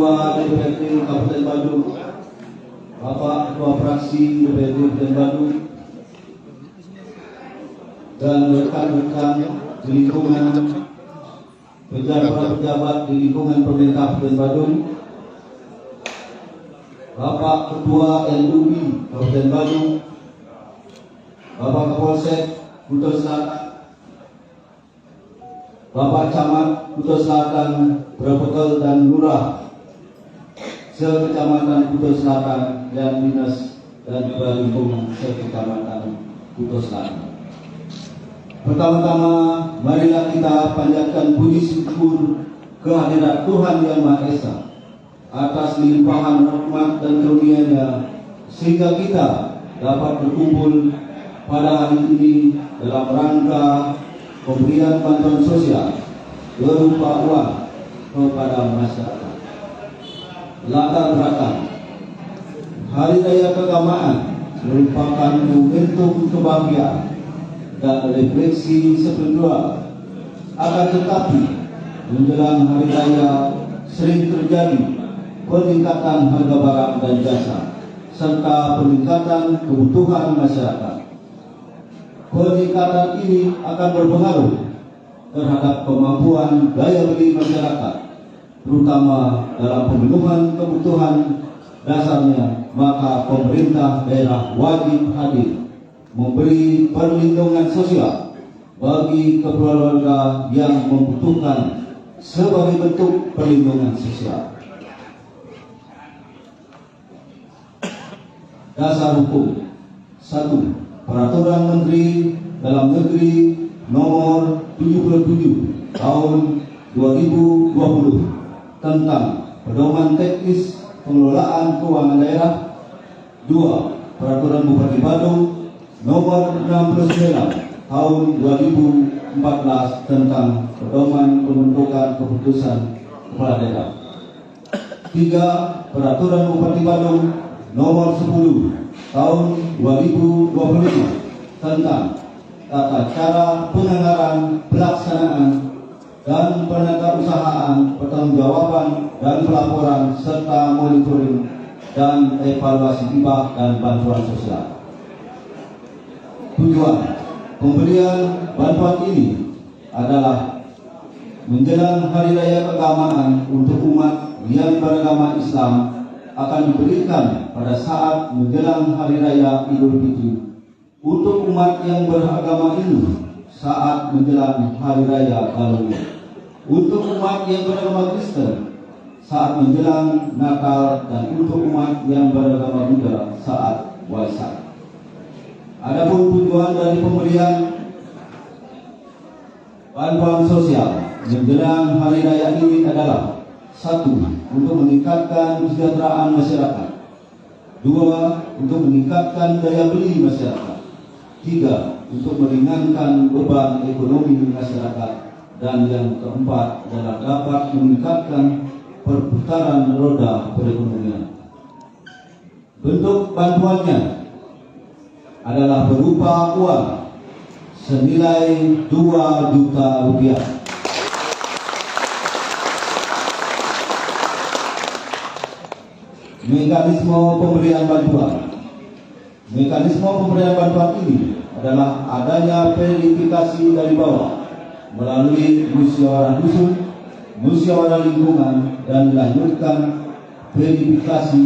Ketua DPRD Kabupaten Badung, Bapak Ketua Fraksi DPRD Kabupaten Badung, dan rekan-rekan di lingkungan pejabat di lingkungan pemerintah Kabupaten Badung, Bapak Ketua LUI Kabupaten Badung, Bapak Kapolsek Kuto Selatan, Bapak Camat Kuto Selatan, Protokol dan Lurah sekecamatan Kuto Selatan dan dinas dan kepala lingkungan sekecamatan Kuto Selatan. Pertama-tama, marilah kita panjatkan puji syukur kehadirat Tuhan Yang Maha Esa atas limpahan rahmat dan karunia-Nya sehingga kita dapat berkumpul pada hari ini dalam rangka pemberian bantuan sosial berupa uang kepada masyarakat. Latar belakang Hari Raya Keagamaan merupakan momentum kebahagiaan dan refleksi spiritual. Akan tetapi menjelang hari raya sering terjadi peningkatan harga barang dan jasa serta peningkatan kebutuhan masyarakat. Peningkatan ini akan berpengaruh terhadap kemampuan daya beli masyarakat, terutama dalam pemenuhan kebutuhan dasarnya. Maka pemerintah daerah wajib hadir memberi perlindungan sosial bagi keluarga yang membutuhkan sebagai bentuk perlindungan sosial. Dasar hukum 1. Peraturan Menteri Dalam Negeri Nomor 77 Tahun 2020 tentang Pedoman Teknis Pengelolaan Keuangan Daerah. 2. Peraturan Bupati Badung Nomor 69 Tahun 2014 tentang Pedoman Pembentukan Keputusan Kepala Daerah. 3. Peraturan Bupati Badung Nomor 10 Tahun 2025 tentang tata cara penganggaran, pelaksanaan, dan penatausahaan, pertanggungjawaban dan pelaporan serta monitoring dan evaluasi hibah dan bantuan sosial. Tujuan pemberian bantuan ini adalah menjelang Hari Raya Keagamaan untuk umat yang beragama Islam akan diberikan pada saat menjelang Hari Raya Idul Fitri. Untuk umat yang beragama Hindu saat menjelang Hari Raya Galungan. Untuk umat yang beragama Kristen saat menjelang Natal, dan untuk umat yang beragama Buddha saat Waisak. Adapun tujuan dari pemberian bantuan sosial menjelang Hari Raya ini adalah: 1. Untuk meningkatkan kesejahteraan masyarakat. 2. Untuk meningkatkan daya beli masyarakat. 3. Untuk meringankan beban ekonomi masyarakat. Dan yang keempat adalah dapat meningkatkan perputaran roda perekonomian. Bentuk bantuannya adalah berupa uang senilai 2 juta rupiah. Mekanisme pemberian bantuan. Mekanisme pemberian bantuan ini adalah adanya verifikasi dari bawah melalui musyawarah dusun, musyawarah lingkungan, dan dilanjutkan verifikasi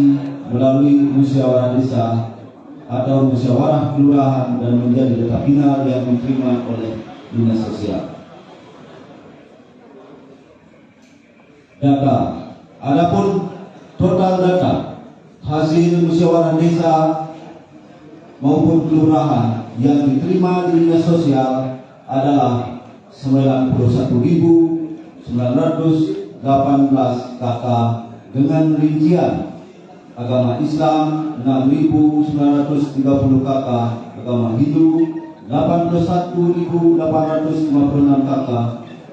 melalui musyawarah desa atau musyawarah kelurahan dan menjadi data final yang diterima oleh dinas sosial. Data. Adapun total data hasil musyawarah desa maupun kelurahan yang diterima di dinas sosial adalah 91.918 KK dengan rincian agama Islam 6.930 KK, agama Hindu 81.856 KK,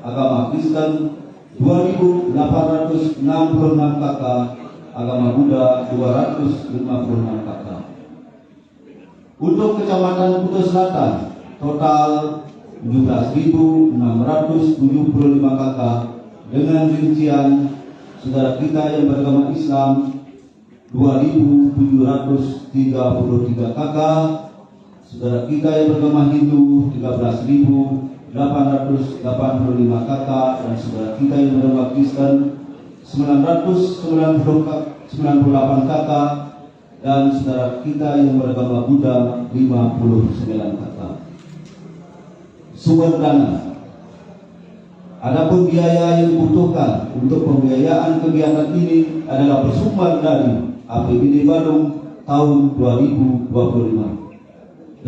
agama Kristen 2.866 KK, agama Buddha 256 KK. Untuk Kecamatan Kuto Selatan total 17.675 KK dengan rincian saudara kita yang beragama Islam 2.733 kakak, saudara kita yang beragama Hindu 13.885 kakak, dan saudara kita yang beragama Kristen 998 kakak, dan saudara kita yang beragama Buddha 59 kakak. Sumber dana. Adapun biaya yang dibutuhkan untuk pembiayaan kegiatan ini adalah bersumber dari APBD Badung tahun 2025.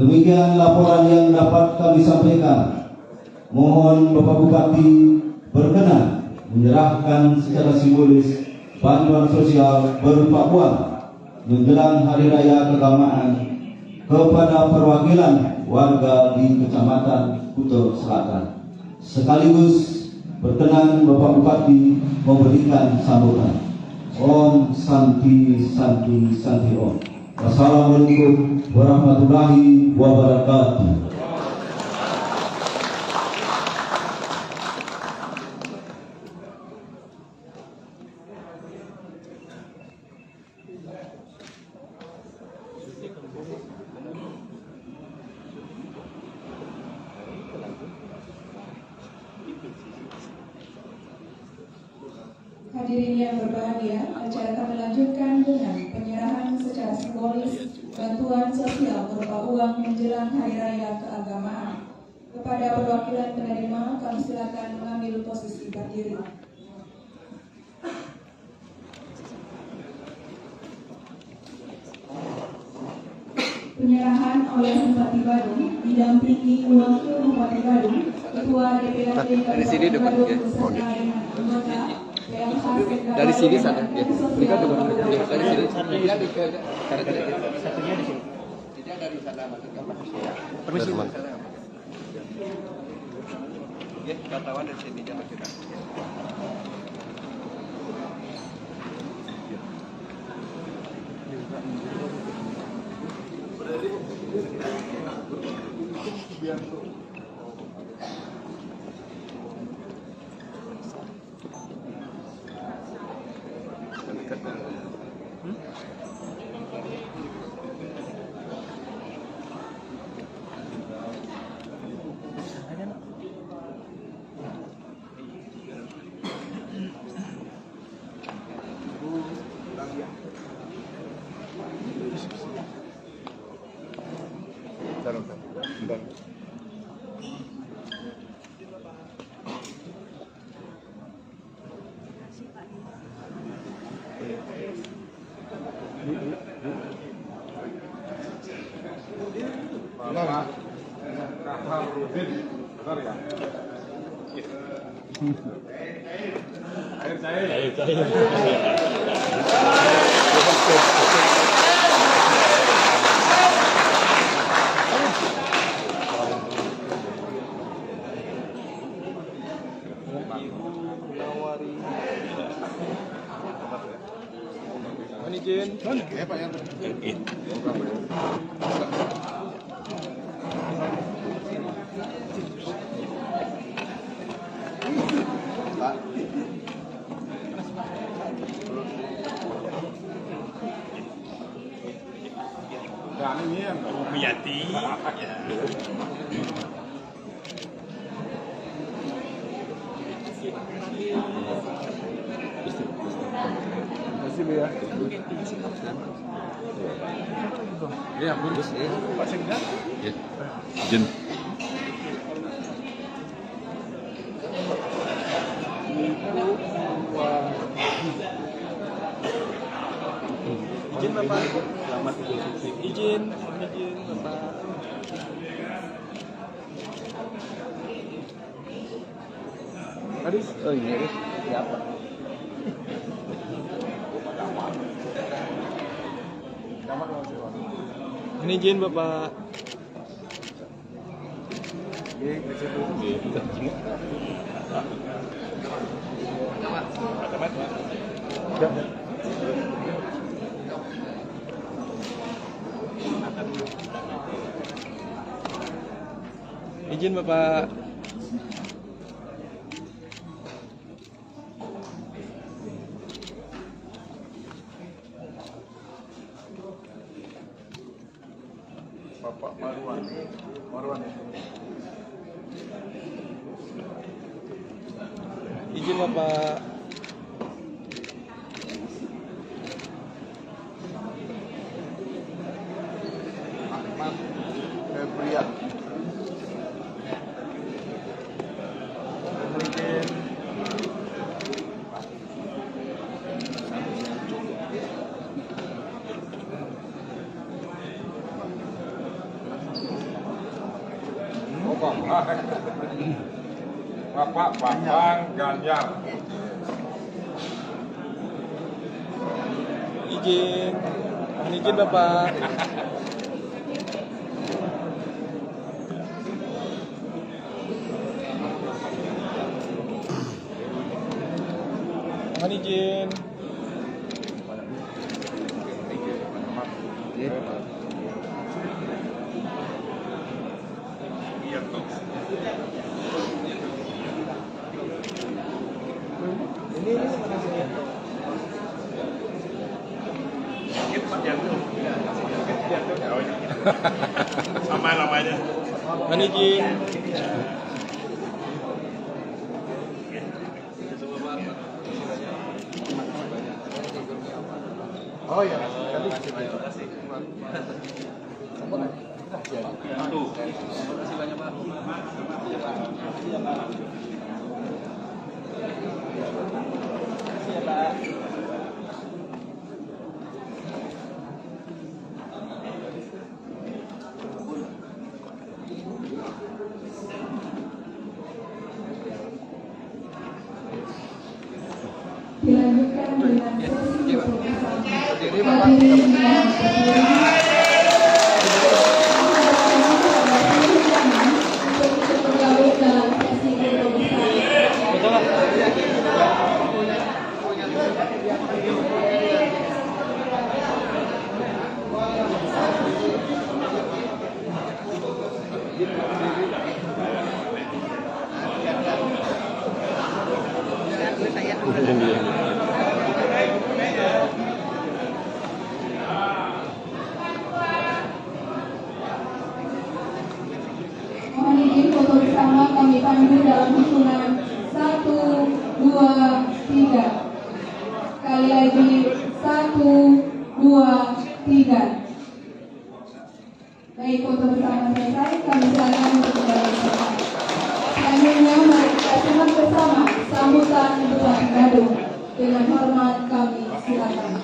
Demikian laporan yang dapat kami sampaikan. Mohon Bapak Bupati berkenan menyerahkan secara simbolis bantuan sosial berupa uang menjelang Hari Raya Keagamaan kepada perwakilan warga di Kecamatan Kuto Selatan. Sekaligus berkenan Bapak Bupati memberikan sambutan. Om Santi Santi Santi Om. Wassalamualaikum warahmatullahi wabarakatuh. Hadirin yang berbahagia, acara kami lanjutkan dengan penyerahan secara simbolis bantuan sosial berupa uang menjelang Hari Raya Keagamaan. Kepada perwakilan penerima, kami silakan mengambil posisi berdiri. Penyerahan oleh Bupati Badung didampingi Wakil Bupati Badung, Ketua DPRD Kabupaten Badung beserta dengan anggota dari sini sana ya. Mereka dari sini dia di satunya di sini. Tidak dari sana masuk kamar. Permisi. Ya, wartawan dari sini jangan kita. Ya, bagus ya. Pak Sekda? Ya. Izin. Izin Bapak. Selamat Idul Fitri. Izin Bapak. Aris? Oh iya, Aris. Siapa? Ini izin Bapak. Izin Bapak. Bapak Marwan. Izin Bapak. Ahmad Febrian. Bapak Bambang Ganjar. Izin. Mohon izin Bapak. Mohon izin. Iya tuh. Sama namanya. Mohon izin. Oh ya. Dilanjutkan dengan sesi foto bersama. Hadirin yang berdiri. Untuk ikut bergabung dalam sesi foto bersama. Mohon izin foto bersama kami pandu dalam hitungan 1, 2, 3. Sekali lagi 1, 2, 3. Baik, foto bersama selesai, kami silakan untuk kembali bersama. Selanjutnya mari kita simak bersama sambutan Bupati Badung. Dengan hormat kami silakan.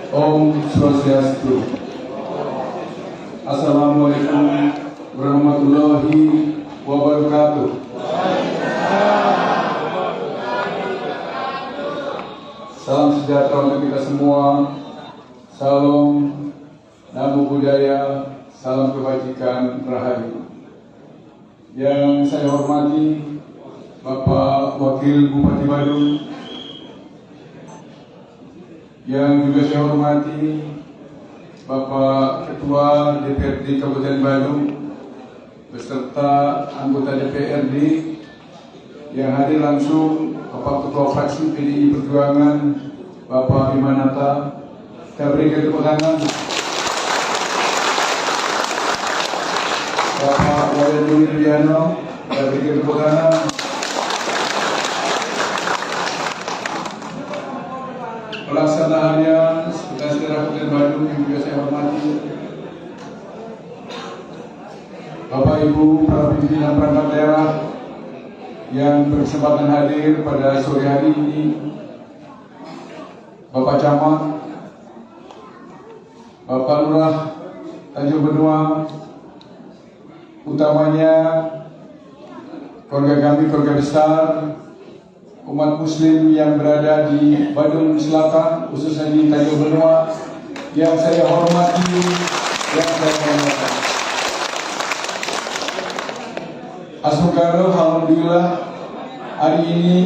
Om Swastiastu. Assalamualaikum warahmatullahi wabarakatuh. Salam sejahtera untuk kita semua. Salam namo buddhaya, salam kebajikan rahayu. Yang saya hormati Bapak Wakil Bupati Badung, yang juga saya hormati Bapak Ketua DPRD Kabupaten Badung beserta anggota DPRD yang hadir langsung, Bapak Ketua Fraksi PDI Perjuangan Bapak Bimanata. Kita berikan tepuk tangan. Bapak Wayan Widiano, kita berikan tepuk tangan. Pelaksanaannya Sekretaris Daerah Kabupaten Badung yang juga saya hormati, Bapak Ibu para pimpinan perangkat daerah yang berkesempatan hadir pada sore hari ini, Bapak Camat, Bapak Lurah Tanjung Benua, utamanya keluarga kami, keluarga besar umat muslim yang berada di Badung Selatan, khususnya di Tanjung Benua, yang saya hormati, yang saya hormati. Alhamdulillah, hari ini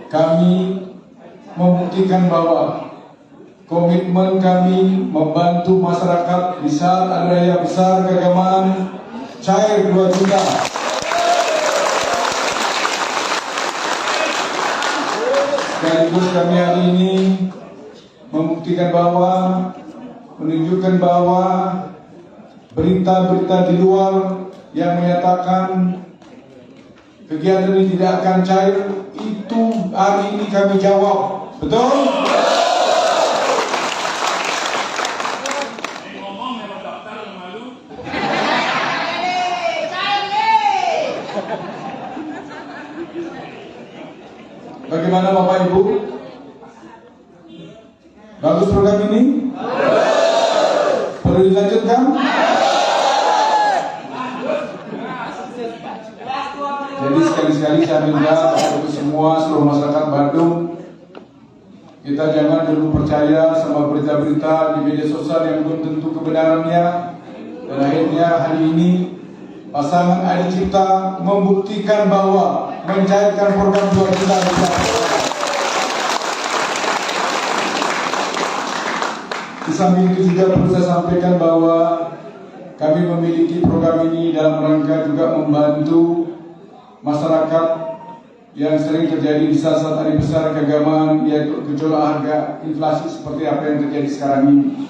kami membuktikan bahwa komitmen kami membantu masyarakat di saat ada raya besar keagamaan cair 2 juta. Sekaligus kami hari ini membuktikan bahwa, menunjukkan bahwa berita-berita di luar yang menyatakan kegiatan ini tidak akan cair, itu hari ini kami jawab. Betul? Bagaimana Bapak Ibu? Bagus program ini? Perlu dilanjutkan? Jadi sekali-sekali saya minta untuk semua seluruh masyarakat Bandung, kita jangan dulu percaya sama berita-berita di media sosial yang belum tentu kebenarannya. Dan akhirnya hari ini pasangan Adi Cipta membuktikan bahwa mencairkan program 2 juta rupiah. Di samping itu juga perlu saya sampaikan bahwa kami memiliki program ini dalam rangka juga membantu masyarakat yang sering terjadi di saat-saat hari besar keagamaan, yaitu gejolak harga inflasi seperti apa yang terjadi sekarang ini.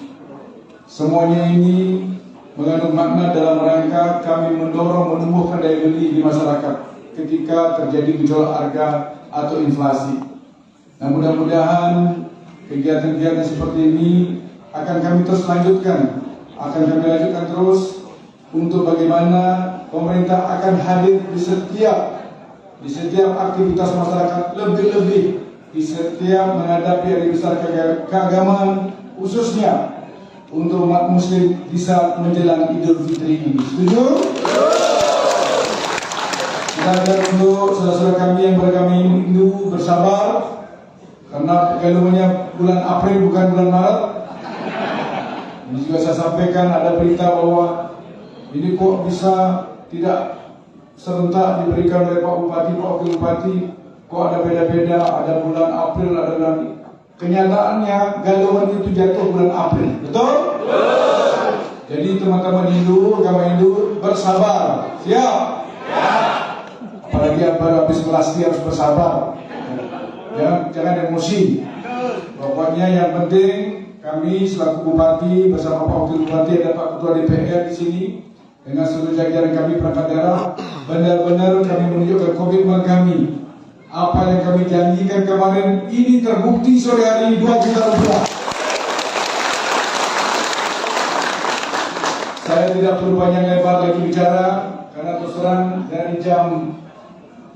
Semuanya ini mengandung makna dalam rangka kami mendorong menumbuhkan daya beli di masyarakat ketika terjadi gejolak harga atau inflasi. Nah, mudah-mudahan kegiatan-kegiatan seperti ini akan kami terus lanjutkan, terus untuk bagaimana pemerintah akan hadir di setiap aktivitas masyarakat, lebih-lebih di setiap menghadapi hari besar keagamaan, khususnya untuk umat muslim di saat menjelang Idul Fitri ini. Setuju? Kita agar untuk saudara-saudara kami yang beragama Hindu bersabar, karena galauannya bulan April bukan bulan Maret. Ini juga saya sampaikan ada berita bahwa ini kok bisa tidak serentak diberikan oleh Pak Bupati, Pak Wakil Bupati, kok ada beda-beda, ada bulan April, ada bulan. Kenyataannya galauan itu jatuh bulan April, betul? Jadi teman-teman Hindu, agama Hindu bersabar, siap? Apalagi yang baru habis kelas dia harus bersabar, jangan emosi. Pokoknya yang penting kami selaku Bupati bersama Pak Wakil Bupati, ada Pak Ketua DPR di sini dengan seluruh jajaran kami perangkat daerah, benar-benar kami menunjukkan komitmen kami. Apa yang kami janjikan kemarin ini terbukti sore hari ini 2 juta rupiah. Saya tidak perlu banyak lebar lagi bicara karena terus terang dari jam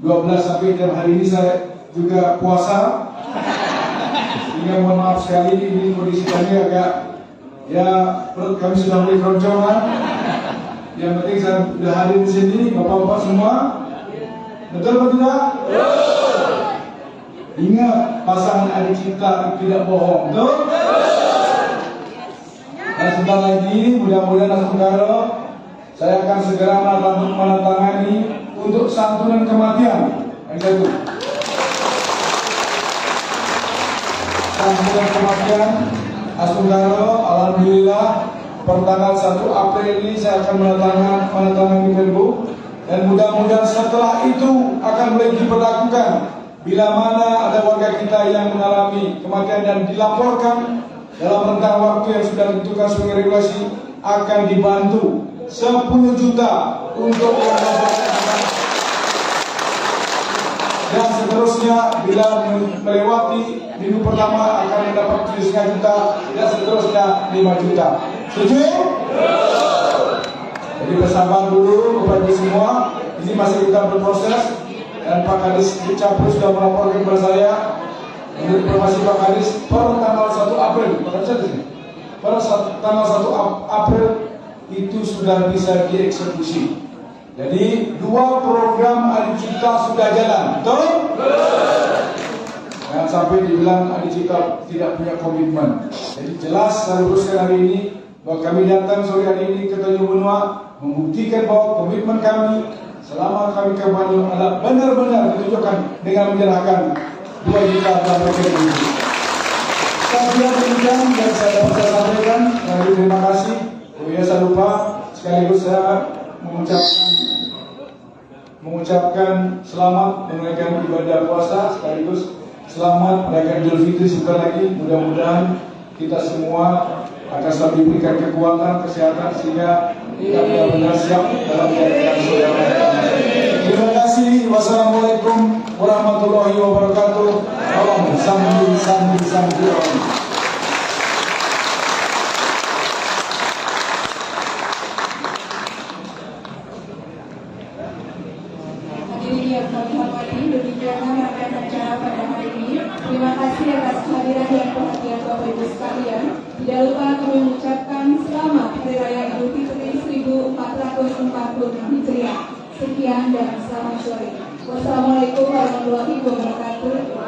12 sampai jam hari ini saya juga puasa. Sehingga mohon maaf sekali ini kondisi kami agak perut kami sudah mulai keroncongan. Yang penting saya sudah hadir di sini, bapak-bapak semua. Betul atau tidak? Ingat, pasangan Adi Cipta tidak bohong, betul? Dan sebentar lagi, mudah-mudahan saudara, saya akan segera menandatangani untuk santunan kematian. Yang itu. Santunan kematian, saudara, alhamdulillah, pertanggal 1 April ini saya akan menandatangani perbu. Dan mudah-mudahan setelah itu akan mulai diberlakukan bila mana ada warga kita yang mengalami kematian dan dilaporkan dalam rentang waktu yang sudah ditentukan sebagai regulasi, akan dibantu 10 juta untuk melaporkan. Dan seterusnya bila melewati minggu pertama akan mendapat 7,5 juta dan seterusnya 5 juta. Setuju? Jadi bersabar dulu kepada semua. Ini masih kita berproses dan Pak Kadis Capru sudah melaporkan kepada saya. Menurut informasi Pak Kadis, per tanggal 1 April, per tanggal 1 April itu sudah bisa dieksekusi. Jadi 2 program Adi Cipta sudah jalan, betul? Jangan sampai dibilang Adi Cipta tidak punya komitmen. Jadi jelas saya luruskan hari ini bahwa kami datang sore hari ini ke Tanjung Benoa membuktikan bahwa komitmen kami selama kami ke Bandung adalah benar-benar ditunjukkan dengan menyerahkan 2 juta dalam program ini. Saya kira demikian yang saya dapat saya sampaikan. Terima kasih. Saya lupa sekaligus saya mengucapkan selamat menunaikan ibadah puasa, sekaligus selamat merayakan Idul Fitri sebentar lagi. Mudah-mudahan kita semua akan selalu diberikan kekuatan, kesehatan sehingga kita benar-benar siap dalam menjalankan saudara. Terima kasih. Wassalamualaikum warahmatullahi wabarakatuh. Om Santi Santi Santi Om. Hadirin yang kami hormati, demikianlah rangkaian acara pada hari ini. Terima kasih atas kehadiran dan perhatian Bapak Ibu sekalian. Tidak lupa kami mengucapkan selamat Hari Raya Idul Fitri 1446 Hijriah. Sekian dan selamat sore. Wassalamualaikum warahmatullahi wabarakatuh.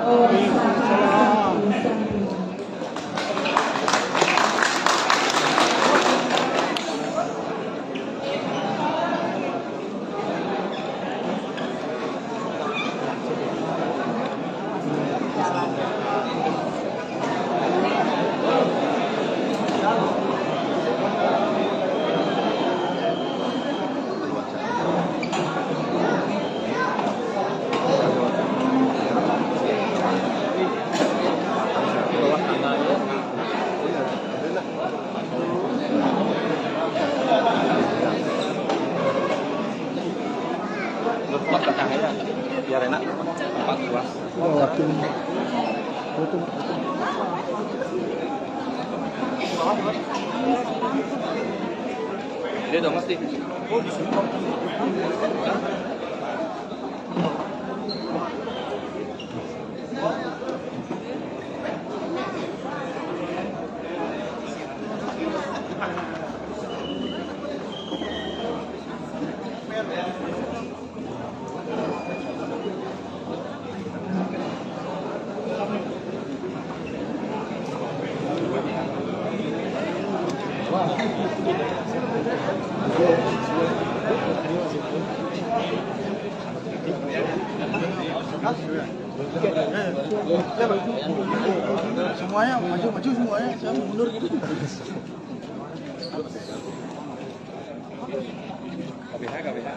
Biar enak, tempat luas. Dia dong mesti. Oh, di sini. Semuanya maju semuanya, saya mundur gitu. KBH.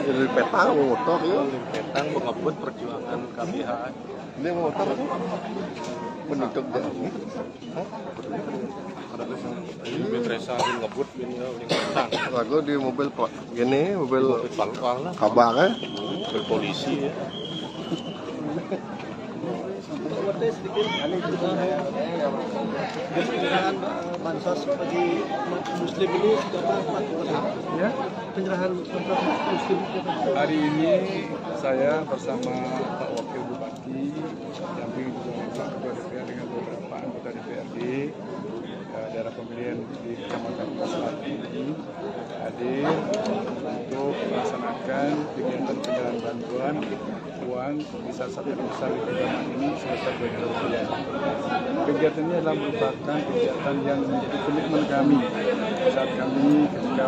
Dari petang motor ya. Petang mengebut perjuangan KBH. Ini motor penutup dah. Ini Tresa ngebut ini petang. Lagu di mobil kok. Gini mobil kabarnya, mobil polisi ya. Penyerahan bansos bagi umat Muslim ini sudah berapa? Ya, penyerahan bansos Muslim. Hari ini saya bersama Pak Wakil Bupati, damping juga Pak Ketua DPR dengan beberapa anggota DPRD daerah pemilihan di Kecamatan Selatan ini hadir untuk melaksanakan kegiatan penyerahan bantuan uang di salah satu besar di Kecamatan ini sebesar 2 juta rupiah. Kegiatan ini adalah merupakan kegiatan yang menjadi komitmen kami saat kami ketika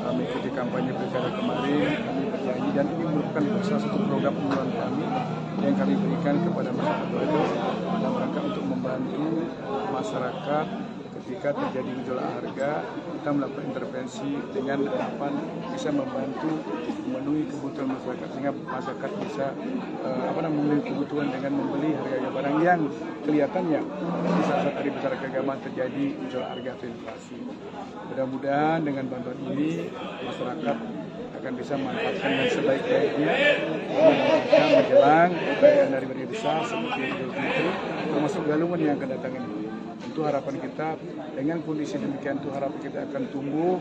mengikuti kampanye pilkada kemarin. Kami berjanji dan ini merupakan salah satu program unggulan kami yang kami berikan kepada masyarakat Bado dalam rangka untuk membantu masyarakat ketika terjadi gejolak harga. Kita melakukan intervensi dengan harapan bisa membantu memenuhi kebutuhan masyarakat sehingga masyarakat bisa memenuhi kebutuhan dengan membeli harga barang yang kelihatannya di saat hari besar keagamaan terjadi gejolak harga atau inflasi. Mudah-mudahan dengan bantuan ini masyarakat akan bisa memanfaatkan yang sebaik-baiknya menjelang perayaan hari raya besar seperti Idul Fitri termasuk Galungan yang akan datang ini. Tentu harapan kita dengan kondisi demikian itu harapan kita akan tumbuh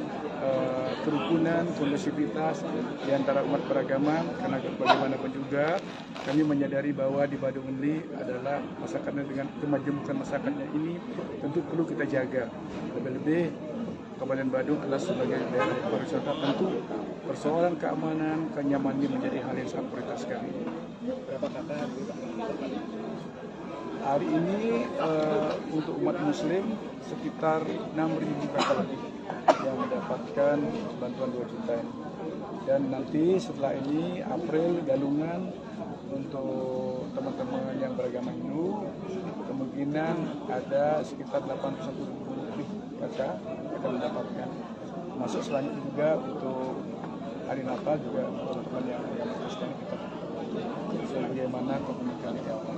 kerukunan, kondusivitas di antara umat beragama, karena bagaimanapun juga kami menyadari bahwa di Badung Enli adalah masyarakatnya dengan kemajemukan masyarakatnya ini tentu perlu kita jaga. Lebih-lebih Kabupaten Badung adalah sebagai daerah pariwisata, tentu persoalan keamanan, kenyamanan menjadi hal yang sangat prioritas kami. Berapa kakak? Hari ini untuk umat Muslim sekitar 6.000 kakak lagi yang mendapatkan bantuan 2 juta. Dan nanti setelah ini April Galungan untuk teman-teman yang beragama Hindu, kemungkinan ada sekitar 81 lebih kakak akan mendapatkan. Masuk selanjutnya juga untuk hari Natal juga teman-teman yang beragama Kristen kita sebagaimana komunikasi awal.